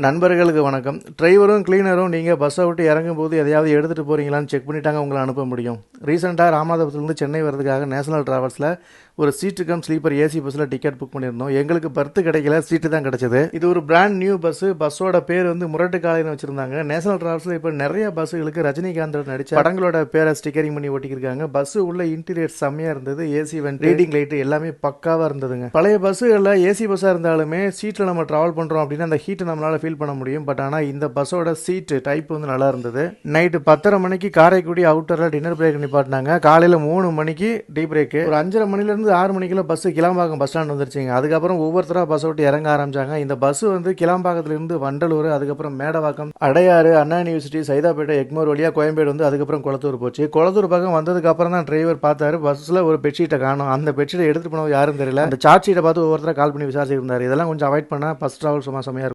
நண்பர்களுக்கு வணக்கம். டிரைவரும் கிளீனரும் நீங்கள் பஸ்ஸை விட்டு இறங்கும்போது எதையாவது எடுத்துகிட்டு போகிறீங்களான்னு செக் பண்ணிட்டாங்க உங்களை அனுப்ப முடியும். ரீசெண்டாக ராமநாதபுரத்துலேருந்து சென்னை வரதுக்காக நேஷனல் டிராவல்ஸில் ஒரு சீட்டு கம் ஸ்லீப்பர் ஏசி பஸ்ஸில் டிக்கெட் புக் பண்ணியிருந்தோம். எங்களுக்கு பர்த்து கிடைக்கல, சீட்டு தான் கிடச்சிது. இது ஒரு பிராண்ட் நியூ பஸ்ஸு. பஸ்ஸோட பேர் வந்து முரட்டு காலைன்னு வச்சுருந்தாங்க. நேஷனல் டிராவல்ஸில் இப்போ நிறைய பஸ்ஸுகளுக்கு ரஜினிகாந்த் நடித்த படங்களோட பேரை ஸ்டிக்கரிங் பண்ணி ஒட்டிக்கிருக்காங்க. பஸ்ஸு உள்ள இன்டீரியர் செம்மையாக இருந்தது. ஏசி வென்ட், ரீடிங் லைட்டு எல்லாமே பக்காவாக இருந்ததுங்க. பழைய பஸ்ஸுகளில் ஏசி பஸ்ஸாக இருந்தாலுமே சீட்டில் நம்ம ட்ராவல் பண்ணுறோம் அப்படின்னா அந்த ஹீட்டை நம்மளால் ஃபீல் பண்ண முடியும். பட் ஆனால் இந்த பஸ்ஸோட சீட்டு டைப் வந்து நல்லா இருந்தது. நைட்டு 10:30 மணிக்கு காரைக்குடி அவுட்டரில் டின்னர் பிரேக் நிப்பாட்டினாங்க. காலையில் 3 மணிக்கு டீ பிரேக்கு. ஒரு 5:30 மணிலேருந்து 6 மணிக்குள்ள பஸ்ஸு கிளம்பாக்கம் பஸ் ஸ்டாண்ட் வந்துருச்சுங்க. அதுக்கப்புறம் ஒவ்வொருத்தராக பஸ்ஸை விட்டு இறங்க ஆரம்பிச்சாங்க. இந்த பஸ்ஸு வந்து கிளம்பாக்கத்துலேருந்து வண்டலூர், அதுக்கப்புறம் மேடவாக்கம், அடையாறு, அண்ணா யூனிவர்சிட்டி, சைதாப்பேட்டை, எக்மோர் வழியாக கோயம்பேடு வந்து அதுக்கப்புறம் குளத்தூர் போச்சு. குளத்தூர் பக்கம் வந்ததுக்கு அப்புறம் தான் டிரைவர் பார்த்தாரு பஸ்ஸில் ஒரு பெட்ஷீட்டை காணும். அந்த பெட்ஷீட்டை எடுத்துகிட்டு போனது யாரும் தெரியல. அந்த சார்ட் ஷீட்டை பார்த்து ஒவ்வொருத்தராக கால் பண்ணி விசாரிச்சிருந்தார். இதெல்லாம் கொஞ்சம் அவாய்ட் பண்ணால் பஸ் ட்ராவல் சும்மா செம்மையாக இருக்கும்.